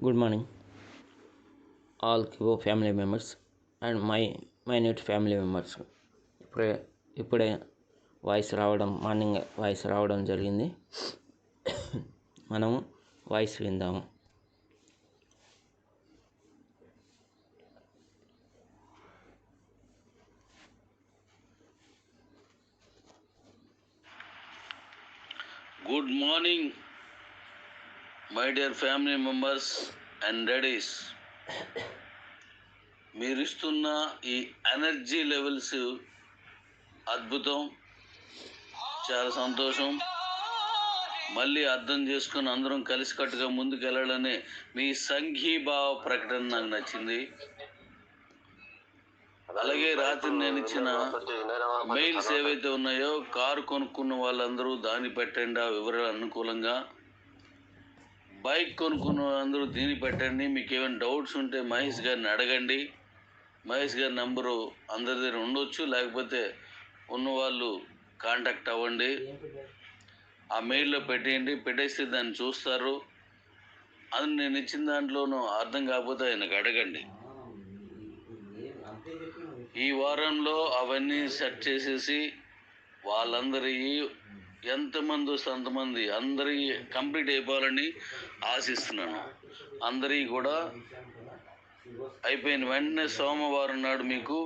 Good morning, all Kivo family members and my minute family members. ఇప్పుడే morning voice రావడం జరిగింది. మనము voice విందాము. Good morning, my dear family members and daddies. మీరు ఇస్తున్న ఈ ఎనర్జీ లెవెల్స్ అద్భుతం, చాలా సంతోషం. మళ్ళీ అర్థం చేసుకుని అందరం కలిసికట్టుగా ముందుకెళ్ళాలనే మీ సంఘీభావ ప్రకటన నాకు నచ్చింది. అలాగే రాత్రి నేను ఇచ్చిన మెయిల్స్ ఏవైతే ఉన్నాయో, కారు కొనుక్కున్న వాళ్ళందరూ దాన్ని పెట్టండి, ఆ వివరాలు అనుకూలంగా. బైక్ కొనుక్కున్న వాళ్ళందరూ దీన్ని పెట్టండి. మీకు ఏమైనా డౌట్స్ ఉంటే మహేష్ గారిని అడగండి. మహేష్ గారి నంబరు అందరి దగ్గర ఉండొచ్చు, లేకపోతే ఉన్నవాళ్ళు కాంటాక్ట్ అవ్వండి. ఆ మెయిల్లో పెట్టేస్తే దాన్ని చూస్తారు. అది నేను ఇచ్చిన దాంట్లోనూ అర్థం కాకపోతే ఆయనకు అడగండి. ఈ వారంలో అవన్నీ సెట్ చేసేసి వాళ్ళందరి ఎంతమంది వస్తే అంతమంది అందరి కంప్లీట్ అయిపోవాలని ఆశిస్తున్నాను. అందరి కూడా అయిపోయిన వెంటనే సోమవారం నాడు మీకు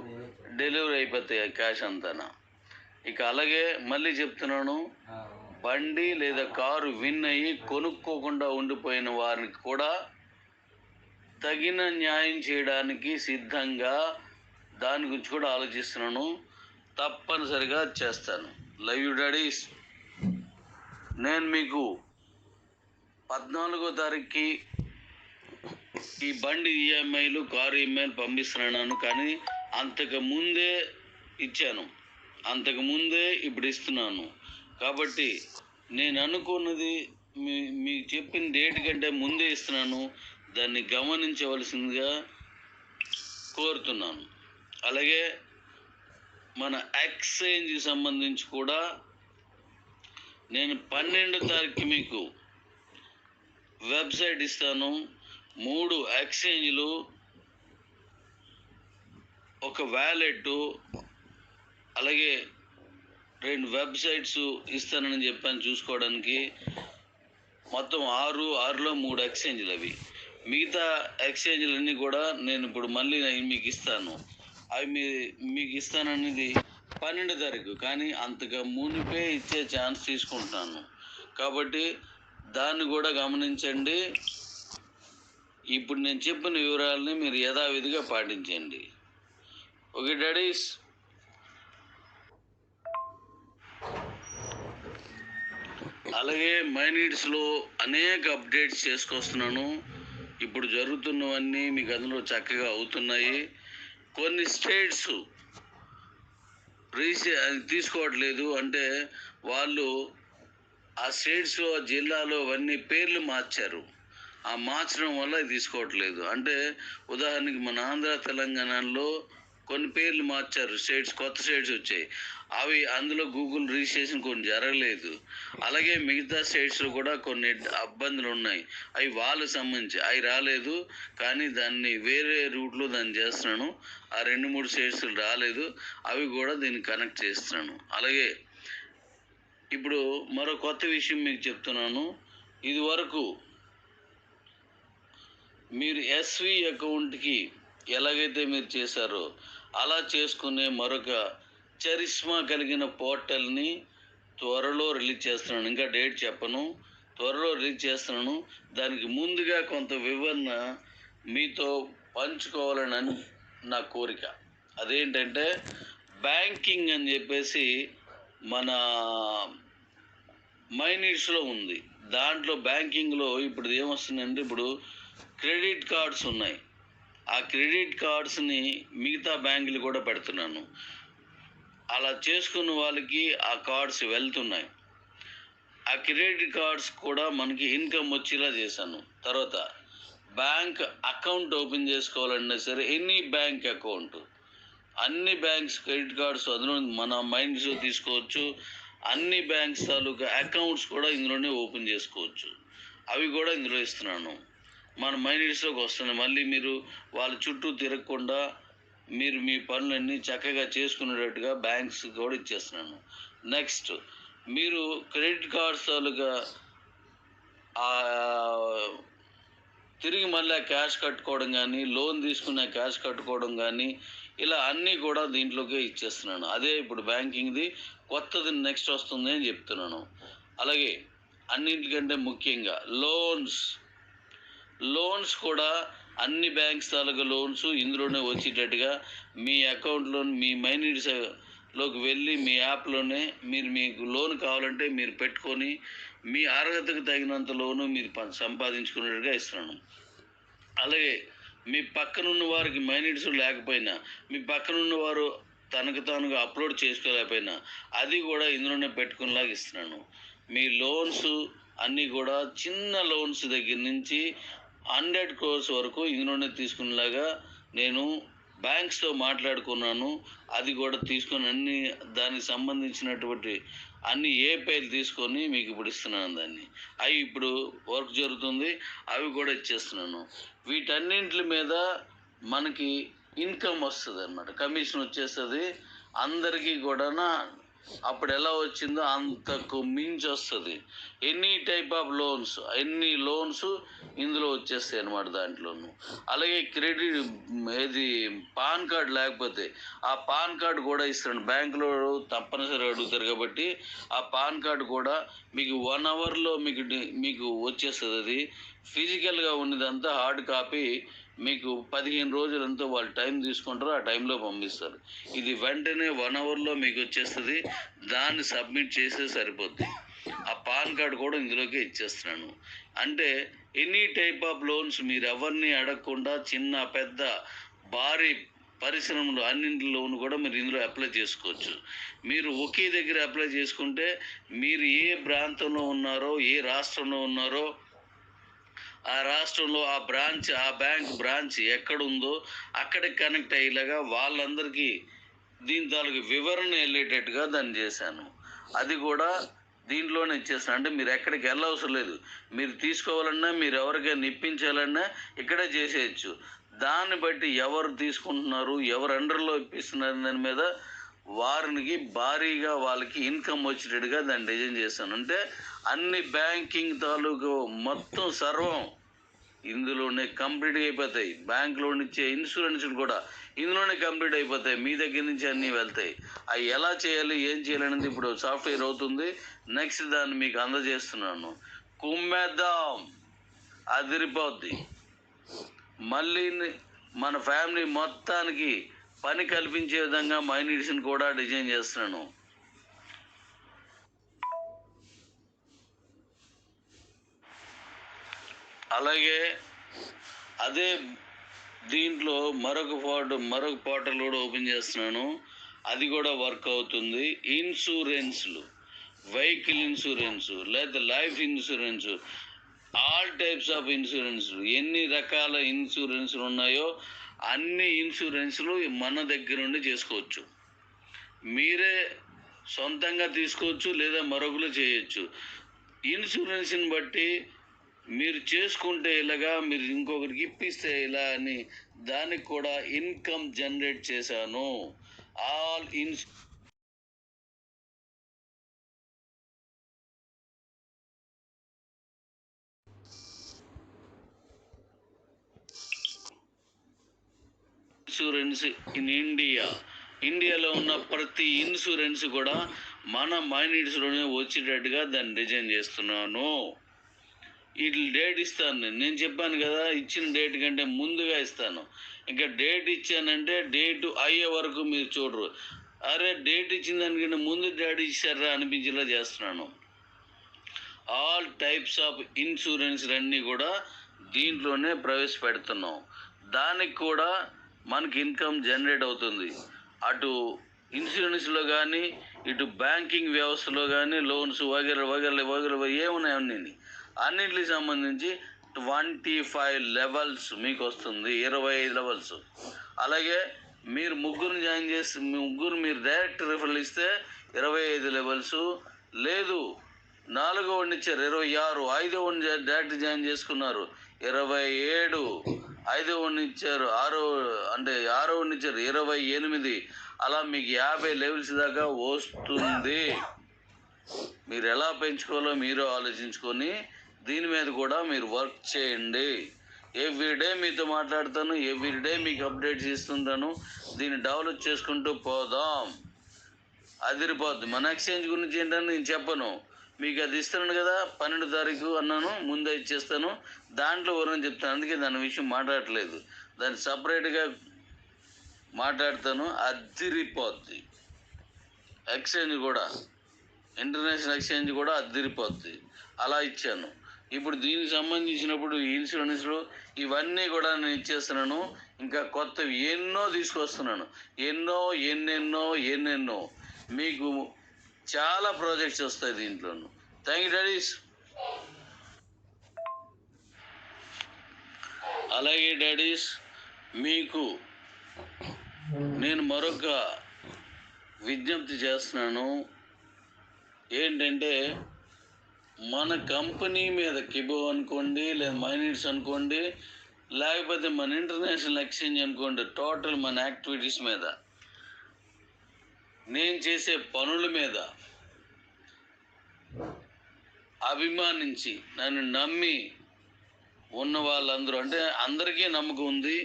డెలివరీ అయిపోతాయి ఆ క్యాష్ అంతా. ఇక అలాగే మళ్ళీ చెప్తున్నాను, బండి లేదా కారు విన్ అయ్యి కొనుక్కోకుండా ఉండిపోయిన వారికి కూడా తగిన న్యాయం చేయడానికి సిద్ధంగా దాని గురించి కూడా ఆలోచిస్తున్నాను. తప్పనిసరిగా చేస్తాను. Love you daddy's. నేను మీకు 14వ తారీఖుకి ఈ బండి ఈఎంఐలు, కారు ఈఎంఐలు పంపిస్తున్నాను. కానీ అంతకు ముందే ఇచ్చాను, అంతకు ముందే ఇప్పుడు ఇస్తున్నాను. కాబట్టి నేను అనుకున్నది మీకు చెప్పిన డేట్ కంటే ముందే ఇస్తున్నాను. దాన్ని గమనించవలసిందిగా కోరుతున్నాను. అలాగే మన ఎక్స్చేంజ్ సంబంధించి కూడా నేను 12వ తారీఖు మీకు వెబ్సైట్ ఇస్తాను. 3 ఎక్స్చేంజ్లు, ఒక వ్యాలెట్, అలాగే 2 వెబ్సైట్స్ ఇస్తానని చెప్పాను చూసుకోవడానికి. మొత్తం 6లో 3 ఎక్స్చేంజ్లు. అవి మిగతా ఎక్స్చేంజ్లన్నీ కూడా నేను ఇప్పుడు మళ్ళీ మీకు ఇస్తాను. అవి మీకు ఇస్తాననేది 12వ తారీఖు, కానీ అంతగా మునిపే ఇచ్చే ఛాన్స్ తీసుకుంటున్నాను. కాబట్టి దాన్ని కూడా గమనించండి. ఇప్పుడు నేను చెప్పిన వివరాలని మీరు యథావిధిగా పాటించండి. Okay daddies. అలాగే మైనీడ్స్లో అనేక అప్డేట్స్ చేసుకొస్తున్నాను. ఇప్పుడు జరుగుతున్నవన్నీ మీకు అందులో చక్కగా అవుతున్నాయి. కొన్ని స్టేట్స్ తీసుకోవట్లేదు, అంటే వాళ్ళు ఆ స్టేట్స్లో, జిల్లాలో అవన్నీ పేర్లు మార్చారు. ఆ మార్చడం వల్ల తీసుకోవట్లేదు. అంటే ఉదాహరణకి మన ఆంధ్ర, తెలంగాణలో కొన్ని పేర్లు మార్చారు, కొత్త స్టేట్స్ వచ్చాయి. అవి అందులో గూగుల్ రిజిస్ట్రేషన్ కొన్ని జరగలేదు. అలాగే మిగతా స్టేట్స్లో కూడా కొన్ని ఇబ్బందులు ఉన్నాయి. అవి వాళ్ళకి సంబంధించి అవి రాలేదు, కానీ దాన్ని వేరే రూట్లో దాన్ని చేస్తున్నాను. ఆ 2-3 స్టేట్స్ రాలేదు, అవి కూడా దీన్ని కనెక్ట్ చేస్తున్నాను. అలాగే ఇప్పుడు మరో కొత్త విషయం మీకు చెప్తున్నాను. ఇది వరకు మీరు ఎస్వి అకౌంట్కి ఎలాగైతే మీరు చేశారో అలా చేసుకునే మరొక చరిష్మా కలిగిన పోర్టల్ని త్వరలో రిలీజ్ చేస్తున్నాను. ఇంకా డేట్ చెప్పను, త్వరలో రిలీజ్ చేస్తున్నాను. దానికి ముందుగా కొంత వివరణ మీతో పంచుకోవాలని నా కోరిక. అదేంటంటే బ్యాంకింగ్ అని చెప్పేసి మన మైనీడ్స్లో ఉంది. దాంట్లో బ్యాంకింగ్లో ఇప్పుడు ఏమొస్తుందంటే, ఇప్పుడు క్రెడిట్ కార్డ్స్ ఉన్నాయి. ఆ క్రెడిట్ కార్డ్స్ని మిగతా బ్యాంకులు కూడా పెడుతున్నాను. అలా చేసుకున్న వాళ్ళకి ఆ కార్డ్స్ వెళ్తున్నాయి. ఆ క్రెడిట్ కార్డ్స్ కూడా మనకి ఇన్కమ్ వచ్చేలా చేశాను. తర్వాత బ్యాంక్ అకౌంట్ ఓపెన్ చేసుకోవాలన్నా సరే, ఎనీ బ్యాంక్ అకౌంట్, అన్ని బ్యాంక్స్ క్రెడిట్ కార్డ్స్ అందులో మన మైండ్స్ తీసుకోవచ్చు. అన్ని బ్యాంక్స్ తాలూకా అకౌంట్స్ కూడా ఇందులోనే ఓపెన్ చేసుకోవచ్చు. అవి కూడా ఇందులో ఇస్తున్నాను. మన మైనీడ్స్లోకి వస్తుంది. మళ్ళీ మీరు వాళ్ళ చుట్టూ తిరగకుండా మీరు మీ పనులన్నీ చక్కగా చేసుకునేటట్టుగా బ్యాంక్స్ కూడా ఇచ్చేస్తున్నాను. నెక్స్ట్, మీరు క్రెడిట్ కార్డ్స్ తాలూకా తిరిగి మళ్ళీ క్యాష్ కట్టుకోవడం కానీ, లోన్ తీసుకున్న క్యాష్ కట్టుకోవడం కానీ, ఇలా అన్నీ కూడా దీంట్లోకే ఇచ్చేస్తున్నాను. అదే ఇప్పుడు బ్యాంకింగ్ది కొత్తది నెక్స్ట్ వస్తుంది అని చెప్తున్నాను. అలాగే అన్నింటికంటే ముఖ్యంగా లోన్స్ కూడా అన్ని బ్యాంక్స్ తాలూకా లోన్స్ ఇందులోనే వచ్చేటట్టుగా మీ అకౌంట్లో మీ మైనీడ్స్లోకి వెళ్ళి మీ యాప్లోనే మీకు లోన్ కావాలంటే మీరు పెట్టుకొని మీ అర్హతకు తగినంత లోను మీరు సంపాదించుకునేట్టుగా ఇస్తున్నాను. అలాగే మీ పక్కనున్న వారికి మైనీడ్స్ లేకపోయినా, మీ పక్కనున్న వారు తనకు తానుగా అప్లోడ్ చేసుకోలేకపోయినా అది కూడా ఇందులోనే పెట్టుకునేలాగా ఇస్తున్నాను. మీ లోన్స్ అన్నీ కూడా చిన్న లోన్స్ దగ్గర నుంచి 100 crores వరకు ఇందులోనే తీసుకునేలాగా నేను బ్యాంక్స్తో మాట్లాడుకున్నాను. అది కూడా తీసుకొని అన్ని దానికి సంబంధించినటువంటి అన్ని ఏపీలు తీసుకొని మీకు ఇప్పుడు ఇస్తున్నాను. దాన్ని అవి ఇప్పుడు వర్క్ జరుగుతుంది, అవి కూడా ఇచ్చేస్తున్నాను. వీటన్నింటి మీద మనకి ఇన్కమ్ వస్తుంది అన్నమాట, కమిషన్ వచ్చేస్తుంది అందరికీ కూడా. అప్పుడు ఎలా వచ్చిందో అంతకు మించి వస్తుంది. ఎనీ టైప్ ఆఫ్ లోన్స్ ఇందులో వచ్చేస్తాయి అన్నమాట దాంట్లోనూ. అలాగే క్రెడిట్ ఏది పాన్ కార్డ్ లేకపోతే ఆ పాన్ కార్డు కూడా ఇస్తాను. బ్యాంకులో తప్పనిసరిగా అడుగుతారు కాబట్టి ఆ పాన్ కార్డు కూడా మీకు 1 hourలో మీకు వచ్చేస్తుంది. అది ఫిజికల్గా ఉన్నదంతా హార్డ్ కాపీ మీకు 15 రోజులంతా వాళ్ళు టైం తీసుకుంటారు, ఆ టైంలో పంపిస్తారు. ఇది వెంటనే 1 hourలో మీకు వచ్చేస్తుంది. దాన్ని సబ్మిట్ చేస్తే సరిపోద్ది. ఆ పాన్ కార్డు కూడా ఇందులోకే ఇచ్చేస్తున్నాను. అంటే ఎనీ టైప్ ఆఫ్ లోన్స్ మీరు ఎవరిని అడగకుండా చిన్న పెద్ద భారీ పరిశ్రమలు అన్నింటిలోనూ కూడా మీరు ఇందులో అప్లై చేసుకోవచ్చు. మీరు ఒకే దగ్గర అప్లై చేసుకుంటే మీరు ఏ ప్రాంతంలో ఉన్నారో, ఏ రాష్ట్రంలో ఉన్నారో ఆ రాష్ట్రంలో ఆ బ్యాంక్ బ్రాంచ్ ఎక్కడుందో అక్కడికి కనెక్ట్ అయ్యేలాగా వాళ్ళందరికీ దీని తాలూకు వివరణ వెళ్ళేటట్టుగా దాన్ని చేశాను. అది కూడా దీంట్లోనే ఇచ్చేస్తాను. అంటే మీరు ఎక్కడికి వెళ్ళవసరం లేదు. మీరు తీసుకోవాలన్నా, మీరు ఎవరికైనా ఇప్పించాలన్నా ఇక్కడే చేసేయచ్చు. దాన్ని బట్టి ఎవరు తీసుకుంటున్నారు, ఎవరు అండర్లో ఇప్పిస్తున్నారు దాని మీద వారికి భారీగా వాళ్ళకి ఇన్కమ్ వచ్చేటట్టుగా దాన్ని డిజైన్ చేస్తాను. అంటే అన్ని బ్యాంకింగ్ తాలూకు మొత్తం సర్వం ఇందులోనే కంప్లీట్గా అయిపోతాయి. బ్యాంకులో ఇచ్చే ఇన్సూరెన్స్లు కూడా ఇందులోనే కంప్లీట్ అయిపోతాయి. మీ దగ్గర నుంచి అన్నీ వెళ్తాయి. అవి ఎలా చేయాలి, ఏం చేయాలనేది ఇప్పుడు సాఫ్ట్వేర్ అవుతుంది. నెక్స్ట్ దాన్ని మీకు అందజేస్తున్నాను. కుమ్మేద్దాం, అదిరిపోద్ది. మళ్ళీ మన ఫ్యామిలీ మొత్తానికి పని కల్పించే విధంగా మైనీడ్స్ని కూడా డిజైన్ చేస్తున్నాను. అలాగే అదే దీంట్లో మరొక పోర్టల్ కూడా ఓపెన్ చేస్తున్నాను. అది కూడా వర్క్ అవుతుంది. ఇన్సూరెన్స్లు, వెహికల్ ఇన్సూరెన్స్ లేదా life insurance, all types of ఇన్సూరెన్స్లు, ఎన్ని రకాల ఇన్సూరెన్స్లు ఉన్నాయో అన్ని ఇన్సూరెన్స్లు మన దగ్గర నుండి చేసుకోవచ్చు. మీరే సొంతంగా తీసుకోవచ్చు లేదా మరొకరు చేయొచ్చు. ఇన్సూరెన్స్ని బట్టి మీరు చేసుకుంటే ఇలాగా, మీరు ఇంకొకరికి ఇప్పిస్తే ఇలా అని దానికి కూడా ఇన్కమ్ జనరేట్ చేశాను. ఆల్ ఇన్సూరెన్స్ ఇన్ ఇండియాలో ఉన్న ప్రతి ఇన్సూరెన్స్ కూడా మన మైనీడ్స్లోనే వచ్చేటట్టుగా దాన్ని డిజైన్ చేస్తున్నాను. వీటి డేట్ ఇస్తాను. నేను చెప్పాను కదా, ఇచ్చిన డేట్ కంటే ముందుగా ఇస్తాను. ఇంకా డేట్ ఇచ్చానంటే డేట్ అయ్యే వరకు మీరు చూడరు. అరే డేట్ ఇచ్చిన దానికంటే ముందు డేట్ ఇచ్చారా అనిపించేలా చేస్తున్నాను. ఆల్ టైప్స్ ఆఫ్ ఇన్సూరెన్స్లన్నీ కూడా దీంట్లోనే ప్రవేశపెడుతున్నాం. దానికి కూడా మనకి ఇన్కమ్ జనరేట్ అవుతుంది. అటు ఇన్సూరెన్స్లో కానీ, ఇటు బ్యాంకింగ్ వ్యవస్థలో కానీ, లోన్స్ వగేర ఏమున్నాయి అన్నింటికి సంబంధించి 25 levels మీకు వస్తుంది, 25 levels. అలాగే మీరు ముగ్గురు మీరు డైరెక్ట్ రిఫరల్ ఇస్తే 25 levels, లేదు 4వ వాడిని ఇచ్చారు 26, 5వ వాడిని డైరెక్ట్ జాయిన్ చేసుకున్నారు 27, 5వ ఇచ్చారు, 6వ ఇచ్చారు 28, అలా మీకు 50 లెవెల్స్ దాకా వస్తుంది. మీరు ఎలా పెంచుకోవాలో మీరు ఆలోచించుకొని దీని మీద కూడా మీరు వర్క్ చేయండి. ఎవ్రీడే మీతో మాట్లాడతాను, ఎవ్రీడే మీకు అప్డేట్స్ ఇస్తుంటాను. దీన్ని డెవలప్ చేసుకుంటూ పోదాం. అదిరిపోద్ది. మన ఎక్స్చేంజ్ గురించి ఏంటని నేను చెప్పను, మీకు అది ఇస్తున్నాను కదా, 12 తారీఖు అన్నాను, ముందే ఇచ్చేస్తాను. దాంట్లో వరం చెప్తాను, అందుకే దాని విషయం మాట్లాడట్లేదు. దాన్ని సపరేట్గా మాట్లాడతాను. అదిరిపోద్ది. ఎక్స్చేంజ్ కూడా, ఇంటర్నేషనల్ ఎక్స్చేంజ్ కూడా అదిరిపోద్ది. అలా ఇచ్చాను. ఇప్పుడు దీనికి సంబంధించినప్పుడు ఇన్సూరెన్స్లు ఇవన్నీ కూడా నేను ఇచ్చేస్తున్నాను. ఇంకా కొత్తవి ఎన్నో తీసుకొస్తున్నాను. ఎన్నెన్నో మీకు చాలా ప్రాజెక్ట్స్ వస్తాయి దీంట్లోనూ. Thank you daddies. అలాగే డాడీస్, మీకు నేను మరొక విజ్ఞప్తి చేస్తున్నాను. ఏంటంటే, మన కంపెనీ మీద కిబో అనుకోండి, లేదా మైనిట్స్ అనుకోండి, లేకపోతే మన ఇంటర్నేషనల్ ఎక్స్చేంజ్ అనుకోండి, టోటల్ మన యాక్టివిటీస్ మీద, నేను చేసే పనుల మీద అభిమానించి నన్ను నమ్మి ఉన్న వాళ్ళందరూ, అంటే అందరికీ నమ్మకం ఉంది.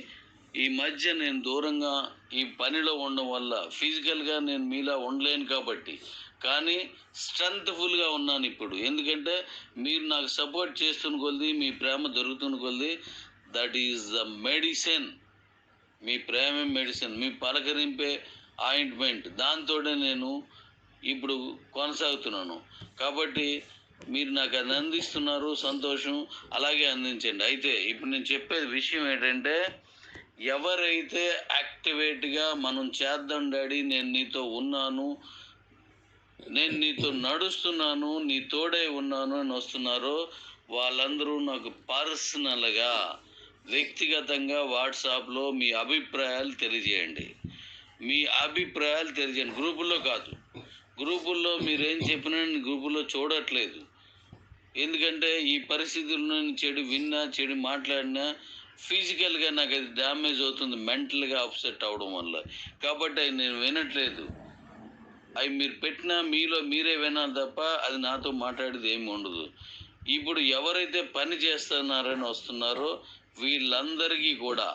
ఈ మధ్య నేను దూరంగా ఈ పనిలో ఉండడం వల్ల ఫిజికల్గా నేను మీలా ఉండలేను కాబట్టి, కానీ స్ట్రెంగ్త్ఫుల్గా ఉన్నాను ఇప్పుడు. ఎందుకంటే మీరు నాకు సపోర్ట్ చేస్తున్న కొద్దీ, మీ ప్రేమ దొరుకుతున్న కొద్దీ, దట్ ఈజ్ ద మెడిసిన్. మీ ప్రేమే మెడిసిన్, మీ పలకరింపే ఆయింట్మెంట్. దాంతోనే నేను ఇప్పుడు కొనసాగుతున్నాను. కాబట్టి మీరు నాకు అది అందిస్తున్నారు, సంతోషం. అలాగే అందించండి. అయితే ఇప్పుడు నేను చెప్పేది విషయం ఏంటంటే, ఎవరైతే యాక్టివేట్గా మనం చేద్దాం డాడీ, నేను నీతో ఉన్నాను, నేను నీతో నడుస్తున్నాను, నీ తోడే ఉన్నాను అని వస్తున్నారో వాళ్ళందరూ నాకు పర్సనల్గా, వ్యక్తిగతంగా వాట్సాప్లో మీ అభిప్రాయాలు తెలియజేయండి. గ్రూపుల్లో కాదు. గ్రూపుల్లో మీరేం చెప్పినా నేను గ్రూపుల్లో చూడట్లేదు. ఎందుకంటే ఈ పరిస్థితుల్లో చెడు విన్నా, చెడు మాట్లాడినా ఫిజికల్గా నాకు అది డ్యామేజ్ అవుతుంది, మెంటల్గా అప్సెట్ అవడం వల్ల. కాబట్టి అవి నేను వినట్లేదు. అవి మీరు పెట్టినా మీలో మీరే వినాలి తప్ప అది నాతో మాట్లాడేది ఏమి ఉండదు. ఇప్పుడు ఎవరైతే పని చేస్తున్నారని వస్తున్నారో వీళ్ళందరికీ కూడా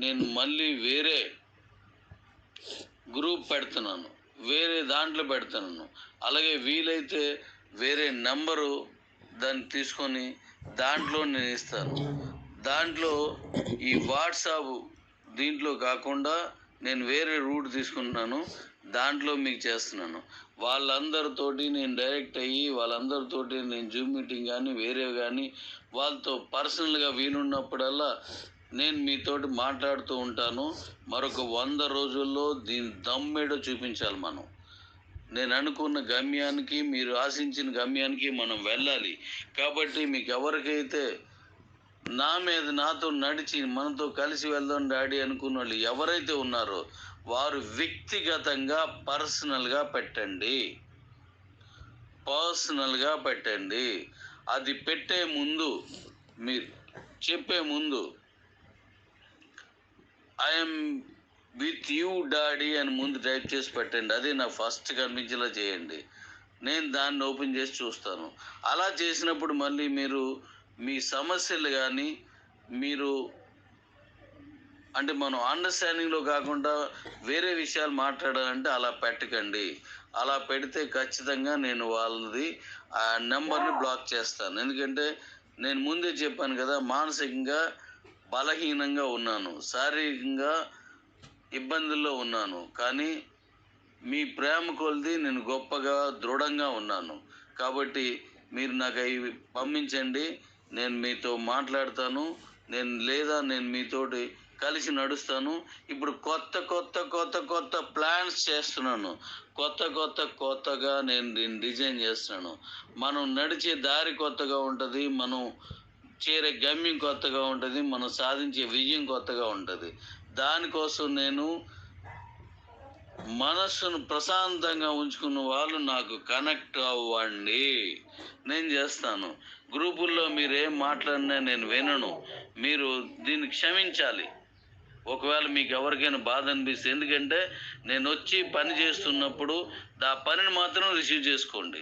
నేను మళ్ళీ వేరే గ్రూప్ పెడుతున్నాను, వేరే దాంట్లో పెడుతున్నాను. అలాగే వీలైతే వేరే నెంబరు దాన్ని తీసుకొని దాంట్లో నేను ఇస్తాను. దాంట్లో ఈ వాట్సాప్ దీంట్లో కాకుండా నేను వేరే రూట్ తీసుకుంటున్నాను, దాంట్లో మీకు చేస్తున్నాను. వాళ్ళందరితోటి నేను డైరెక్ట్ అయ్యి, వాళ్ళందరితోటి నేను జూమ్ మీటింగ్ కానీ వేరే కానీ వాళ్ళతో పర్సనల్గా వీలున్నప్పుడల్లా నేను మీతోటి మాట్లాడుతూ ఉంటాను. మరొక 100 రోజుల్లో దీని దమ్మేడో చూపించాలి మనం. నేను అనుకున్న గమ్యానికి, మీరు ఆశించిన గమ్యానికి మనం వెళ్ళాలి. కాబట్టి మీకు ఎవరికైతే నాతో నడిచి మనతో కలిసి వెళ్దాం డాడీ అనుకున్న వాళ్ళు ఎవరైతే ఉన్నారో వారు వ్యక్తిగతంగా పర్సనల్గా పెట్టండి. అది పెట్టే ముందు, మీరు చెప్పే ముందు ఐఎమ్ విత్ యూ డాడీ అని ముందు టైప్ చేసి పెట్టండి. అది నా ఫస్ట్ కనిపించేలా చేయండి. నేను దాన్ని ఓపెన్ చేసి చూస్తాను. అలా చేసినప్పుడు మళ్ళీ మీరు మీ సమస్యలు కానీ, మీరు అంటే మనం అండర్స్టాండింగ్లో కాకుండా వేరే విషయాలు మాట్లాడాలంటే అలా పెట్టకండి. అలా పెడితే ఖచ్చితంగా నేను వాళ్ళది ఆ నెంబర్ని బ్లాక్ చేస్తాను. ఎందుకంటే నేను ముందే చెప్పాను కదా, మానసికంగా బలహీనంగా ఉన్నాను, శారీరకంగా ఇబ్బందుల్లో ఉన్నాను. కానీ మీ ప్రేమ కొలిది నేను గొప్పగా దృఢంగా ఉన్నాను. కాబట్టి మీరు నాకు అవి పంపించండి, నేను మీతో మాట్లాడతాను. నేను మీతోటి కలిసి నడుస్తాను. ఇప్పుడు కొత్త ప్లాన్స్ చేస్తున్నాను. కొత్తగా నేను దీన్ని డిజైన్ చేస్తున్నాను. మనం నడిచే దారి కొత్తగా ఉంటుంది, మనం చేరే గమ్యం కొత్తగా ఉంటుంది, మనం సాధించే విజయం కొత్తగా ఉంటుంది. దానికోసం నేను మనస్సును ప్రశాంతంగా ఉంచుకున్న వాళ్ళు నాకు కనెక్ట్ అవ్వండి, నేను చేస్తాను. గ్రూపుల్లో మీరు ఏం మాట్లాడినా నేను వినను. మీరు దీన్ని క్షమించాలి. ఒకవేళ మీకు ఎవరికైనా బాధ అనిపిస్తే, ఎందుకంటే నేను వచ్చి పని చేస్తున్నప్పుడు ఆ పనిని మాత్రం రిసీవ్ చేసుకోండి.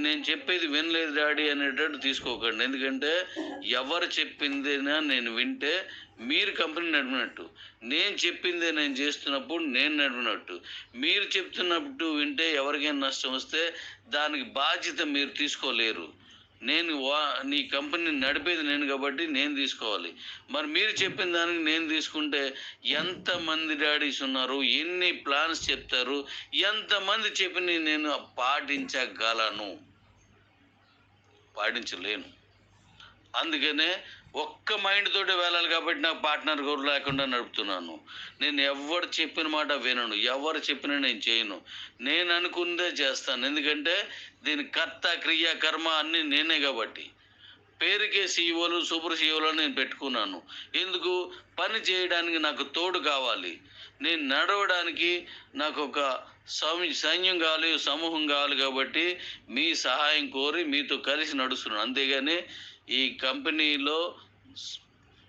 నేను చెప్పేది వినలేదు డాడీ అనేటట్టు తీసుకోకండి. ఎందుకంటే ఎవరు చెప్పిందేనా నేను వింటే మీరు కంపెనీ నడిపినట్టు, నేను చెప్పిందే నేను చేస్తున్నప్పుడు నేను నడిపినట్టు. మీరు చెప్తున్నప్పుడు వింటే ఎవరికైనా నష్టం వస్తే దానికి బాధ్యత మీరు తీసుకోలేరు. నీ కంపెనీ నడిపేది నేను కాబట్టి నేను తీసుకోవాలి. మరి మీరు చెప్పిన దానికి నేను తీసుకుంటే ఎంతమంది డాడీస్ ఉన్నారు, ఎన్ని ప్లాన్స్ చెప్తారు, ఎంతమంది చెప్పి నేను పాటించగలను? పాటించలేను. అందుకనే ఒక్క మైండ్ తోటి వెళ్ళాలి కాబట్టి నాకు పార్ట్నర్ కూడా లేకుండా నడుపుతున్నాను. నేను ఎవరు చెప్పిన మాట వినను, ఎవరు చెప్పినా నేను చేయను. నేను అనుకుందే చేస్తాను. ఎందుకంటే దీని కర్త క్రియ కర్మ అన్నీ నేనే కాబట్టి. పేరుకే సీఈఓలు సూపర్ సీఈఓలు నేను పెట్టుకున్నాను. ఎందుకు? పని చేయడానికి నాకు తోడు కావాలి. నేను నడవడానికి నాకు ఒక సైన్యం కావాలి, సమూహం కావాలి. కాబట్టి మీ సహాయం కోరి మీతో కలిసి నడుస్తున్నాను. అంతేగాని ఈ కంపెనీలో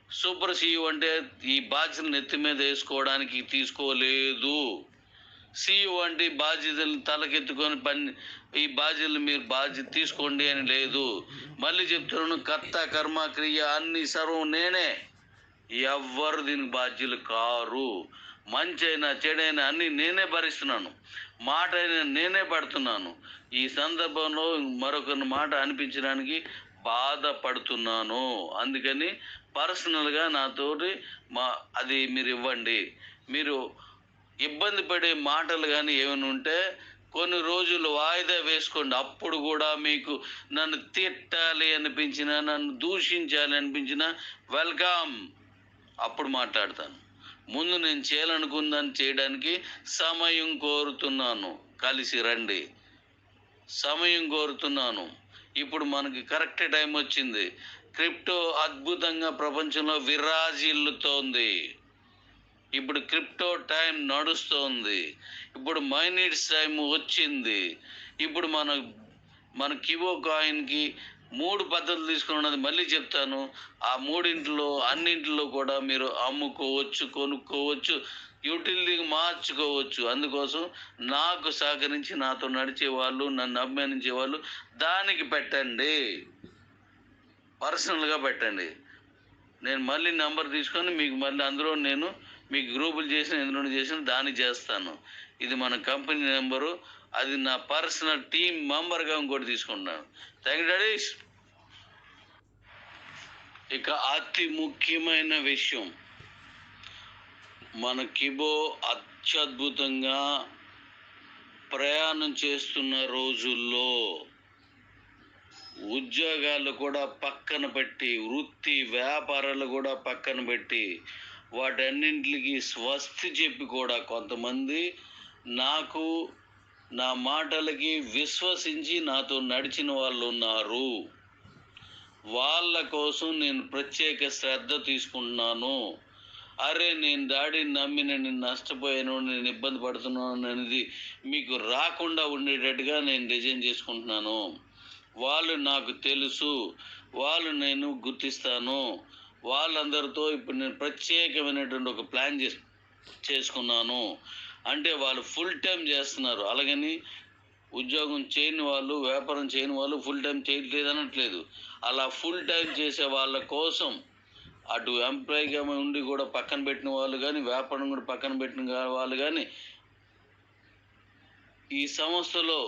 సూపర్ సీఈఓ అంటే ఈ బాధ్యతలు నెత్తి మీద వేసుకోవడానికి తీసుకోలేదు. సీఈఓ అంటే బాధ్యతలు తలకెత్తుకొని ఈ బాధ్యతలు మీరు బాధ్యత తీసుకోండి అని లేదు. మళ్ళీ చెప్తున్నాను, కర్త కర్మ క్రియ అన్ని సర్వం నేనే. ఎవ్వరు దీనికి బాధ్యులు కారు. మంచి అయినా చెడైనా అన్ని నేనే భరిస్తున్నాను. మాట అయినా నేనే పడుతున్నాను. ఈ సందర్భంలో మరొకరి మాట అనిపించడానికి బాధపడుతున్నాను. అందుకని పర్సనల్గా నాతోటి అది మీరు ఇవ్వండి. మీరు ఇబ్బంది పడే మాటలు కానీ ఏమైనా ఉంటే కొన్ని రోజులు వాయిదా వేసుకోండి. అప్పుడు కూడా మీకు నన్ను తిట్టాలి అనిపించినా, నన్ను దూషించాలి అనిపించినా వెల్కమ్, అప్పుడు మాట్లాడతాను. ముందు నేను చేయాలనుకుందని చేయడానికి సమయం కోరుతున్నాను. కలిసి రండి, సమయం కోరుతున్నాను. ఇప్పుడు మనకి కరెక్ట్ టైం వచ్చింది. క్రిప్టో అద్భుతంగా ప్రపంచంలో విరాజిల్లుతోంది. ఇప్పుడు క్రిప్టో టైం నడుస్తోంది. ఇప్పుడు మైనిట్స్ టైం వచ్చింది. ఇప్పుడు మన కివో కాయిన్కి 3 పద్ధతులు తీసుకున్నది మళ్ళీ చెప్తాను. ఆ అన్నింటిలో కూడా మీరు అమ్ముకోవచ్చు, కొనుక్కోవచ్చు, యూటిలిటీకి మార్చుకోవచ్చు. అందుకోసం నాకు సహకరించి నాతో నడిచే వాళ్ళు, నన్ను అభిమానించే వాళ్ళు దానికి పెట్టండి, పర్సనల్గా పెట్టండి. నేను మళ్ళీ నెంబర్ తీసుకొని మీకు మళ్ళీ అందులో నేను మీకు గ్రూపులు చేసిన ఎందులో చేసిన దాన్ని చేస్తాను. ఇది మన కంపెనీ నెంబరు. అది నా పర్సనల్ టీం మెంబర్గా ఇంకోటి తీసుకుంటున్నాను. Thank you daddy's. ఇక అతి ముఖ్యమైన విషయం, మన కిబో అత్యద్భుతంగా ప్రయాణం చేస్తున్న రోజుల్లో ఉద్యోగాలు కూడా పక్కన పెట్టి, వృత్తి వ్యాపారాలు కూడా పక్కన పెట్టి, వాటన్నింటికి స్వస్తి చెప్పి కూడా కొంతమంది నాకు నా మాటలకి విశ్వసించి నాతో నడిచిన వాళ్ళు ఉన్నారు. వాళ్ళ కోసం నేను ప్రత్యేక శ్రద్ధ తీసుకుంటున్నాను. అరే నేను డాడీని నమ్మి నేను నష్టపోయాను, నేను ఇబ్బంది పడుతున్నాను అనేది మీకు రాకుండా ఉండేటట్టుగా నేను డిజైన్ చేసుకుంటున్నాను. వాళ్ళు నాకు తెలుసు, వాళ్ళు నేను గుర్తిస్తాను. వాళ్ళందరితో ఇప్పుడు నేను ప్రత్యేకమైనటువంటి ఒక ప్లాన్ చేసుకున్నాను. అంటే వాళ్ళు ఫుల్ టైం చేస్తున్నారు. అలాగని ఉద్యోగం చేయని వాళ్ళు, వ్యాపారం చేయని వాళ్ళు ఫుల్ టైం చేయట్లేదు అనట్లేదు. అలా ఫుల్ టైం చేసే వాళ్ళ కోసం, అటు ఎంప్లాయీగా ఉండి కూడా పక్కన పెట్టిన వాళ్ళు కానీ, వ్యాపారం కూడా పక్కన పెట్టిన వాళ్ళు కానీ, ఈ సంస్థలో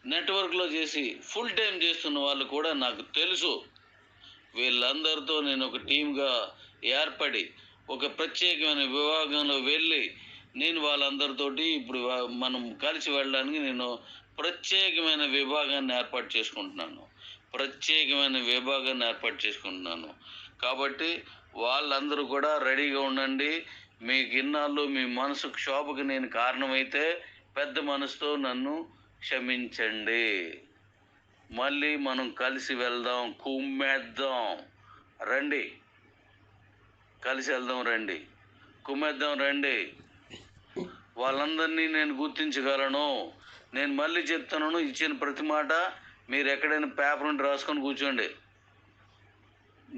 నెట్వర్క్లో చేసి ఫుల్ టైం చేస్తున్న వాళ్ళు కూడా నాకు తెలుసు. వీళ్ళందరితో నేను ఒక టీమ్గా ఏర్పడి ఒక ప్రత్యేకమైన విభాగంలో వెళ్ళి నేను వాళ్ళందరితోటి ఇప్పుడు మనం కలిసి వెళ్ళడానికి నేను ప్రత్యేకమైన విభాగాన్ని ఏర్పాటు చేసుకుంటున్నాను. కాబట్టి వాళ్ళందరూ కూడా రెడీగా ఉండండి. మీకు ఇన్నాళ్ళు మీ మనసు క్షోభకు నేను కారణమైతే పెద్ద మనసుతో నన్ను క్షమించండి. మళ్ళీ మనం కలిసి వెళ్దాం, కుమ్మేద్దాం రండి, కలిసి వెళ్దాం రండి, కుమ్మేద్దాం రండి. వాళ్ళందరినీ నేను గుర్తించగలను. నేను మళ్ళీ చెప్తున్నాను, ఇచ్చిన ప్రతి మాట మీరు ఎక్కడైనా పేపర్ ఉండి రాసుకొని కూర్చోండి.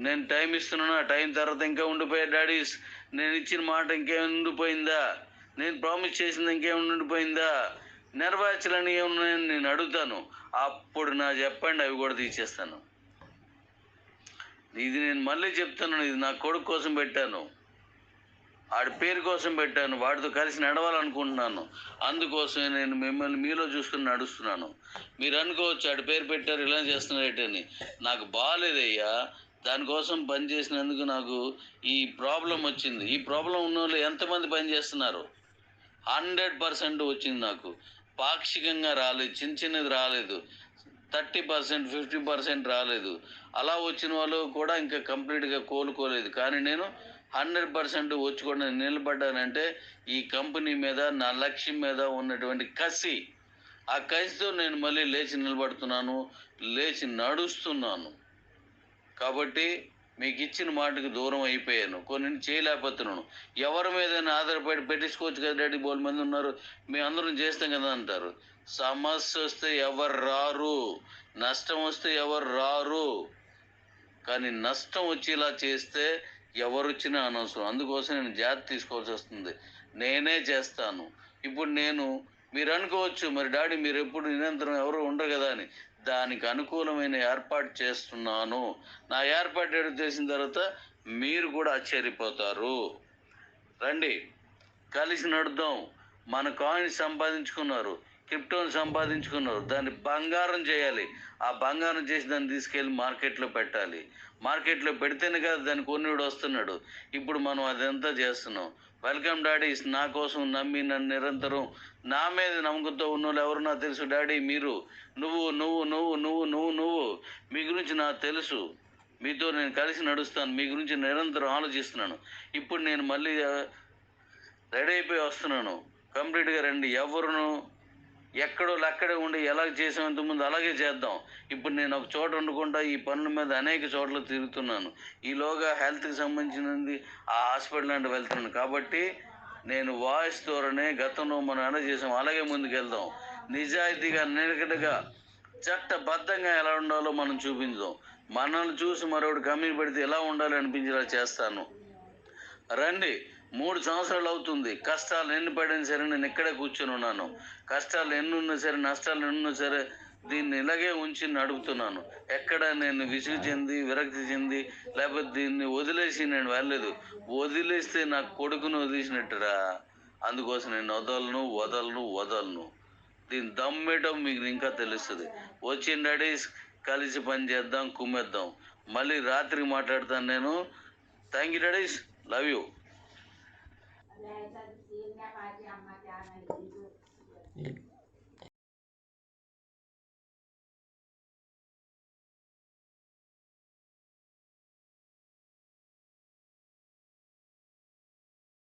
నేను టైం ఇస్తున్నాను, ఆ టైం తర్వాత ఇంకా ఉండిపోయా డాడీస్. నేను ఇచ్చిన మాట ఇంకేమైనా ఉండిపోయిందా? నేను ప్రామిస్ చేసింది ఇంకేమైనా ఉండిపోయిందా? నెరవేర్చాలని ఏమున్నాయని నేను అడుగుతాను. అప్పుడు చెప్పండి, అవి కూడా తీసేస్తాను. ఇది నేను మళ్ళీ చెప్తున్నాను, ఇది నా కొడుకు కోసం పెట్టాను, ఆడి పేరు కోసం పెట్టాను, వాడితో కలిసి నడవాలనుకుంటున్నాను. అందుకోసమే నేను మిమ్మల్ని మీలో చూసుకుని నడుస్తున్నాను. మీరు అనుకోవచ్చు ఆడి పేరు పెట్టారు ఇలా చేస్తున్నారేటని. నాకు బాగాలేదయ్యా, దానికోసం పని చేసినందుకు నాకు ఈ ప్రాబ్లం వచ్చింది. ఈ ప్రాబ్లం ఉన్న వాళ్ళు ఎంతమంది పని చేస్తున్నారు? 100% వచ్చింది నాకు. పాక్షికంగా రాలేదు, చిన్నది రాలేదు, 30%, 50% రాలేదు. అలా వచ్చిన వాళ్ళు కూడా ఇంకా కంప్లీట్గా కోలుకోలేదు. కానీ నేను 100% వచ్చి కూడా నిలబడ్డానంటే ఈ కంపెనీ మీద, నా లక్ష్యం మీద ఉన్నటువంటి కసి, ఆ కసితో నేను మళ్ళీ లేచి నిలబడుతున్నాను, లేచి నడుస్తున్నాను. కాబట్టి మీకు ఇచ్చిన మాటకు దూరం అయిపోయాను, కొన్ని చేయలేకపోతున్నాను. ఎవరి మీదైనా ఆధారపడి పెట్టించుకోవచ్చు కదా డాడీ, బోల్ మంది ఉన్నారు, మేము అందరం చేస్తాం కదా అంటారు. సమస్య వస్తే ఎవరు రారు, నష్టం వస్తే ఎవరు రారు. కానీ నష్టం వచ్చేలా చేస్తే ఎవరు వచ్చినా అనవసరం. అందుకోసం నేను జాగ్రత్త తీసుకోవాల్సి వస్తుంది. నేనే చేస్తాను. ఇప్పుడు మీరు అనుకోవచ్చు, మరి డాడీ మీరు ఎప్పుడు నిరంతరం ఎవరు ఉండరు కదా అని. దానికి అనుకూలమైన ఏర్పాటు చేస్తున్నాను. నా ఏర్పాటు చేసిన తర్వాత మీరు కూడా ఆశ్చర్యపోతారు. రండి, కలిసి నడుద్దాం. మన కాయిన్స్ సంపాదించుకున్నారు, క్రిప్టోని సంపాదించుకున్నారు, దాన్ని బంగారం చేయాలి. ఆ బంగారం చేసి దాన్ని తీసుకెళ్ళి మార్కెట్లో పెట్టాలి. మార్కెట్లో పెడితేనే కదా దాన్ని కొన్నివాడు వస్తున్నాడు. ఇప్పుడు మనం అదంతా చేస్తున్నాం. Welcome daddies. నా కోసం నమ్మి నన్ను నిరంతరం నా మీద నమ్మకంతో ఉన్న వాళ్ళు ఎవరు నాకు తెలుసు డాడీ. మీరు నువ్వు నువ్వు నువ్వు నువ్వు నువ్వు నువ్వు మీ గురించి నాకు తెలుసు. మీతో నేను కలిసి నడుస్తాను, మీ గురించి నిరంతరం ఆలోచిస్తున్నాను. ఇప్పుడు నేను మళ్ళీ రెడీ అయిపోయి వస్తున్నాను. కంప్లీట్గా రండి. ఎవరును ఎక్కడో అక్కడే ఉండి ఎలా చేసామంత ముందు అలాగే చేద్దాం. ఇప్పుడు నేను ఒక చోట వండుకుంటా ఈ పనుల మీద అనేక చోట్ల తిరుగుతున్నాను. ఈలోగా హెల్త్కి సంబంధించినది ఆ హాస్పిటల్ అంటే వెళ్తున్నాను. కాబట్టి నేను వాయిస్ ద్వారానే గతంలో మనం ఎలా చేసాం అలాగే ముందుకు వెళ్దాం. నిజాయితీగా, నిలకడగా, చట్టబద్ధంగా ఎలా ఉండాలో మనం చూపించాం. మనల్ని చూసి మరొకటి కమ్మిని పెడితే ఎలా ఉండాలి అనిపించేలా చేస్తాను. రండి. 3 సంవత్సరాలు అవుతుంది. కష్టాలు ఎన్ని పడినా సరే నేను ఇక్కడే కూర్చొని ఉన్నాను. కష్టాలు ఎన్ని ఉన్నా సరే, నష్టాలు ఎన్ని ఉన్నా సరే దీన్ని ఇలాగే ఉంచి నడుపుతున్నాను. ఎక్కడ నేను విసుగు చెంది, విరక్తి చెంది, లేకపోతే దీన్ని వదిలేసి నేను వెళ్ళలేదు. వదిలేస్తే నా కొడుకును వదిలేసినట్టురా. అందుకోసం నేను వదలను. దీన్ని దమ్మేయటం మీకు ఇంకా తెలుస్తుంది. వచ్చిన డాడీస్, కలిసి పని చేద్దాం, కుమ్మేద్దాం. మళ్ళీ రాత్రికి మాట్లాడతాను నేను. Thank you daddy's, love you.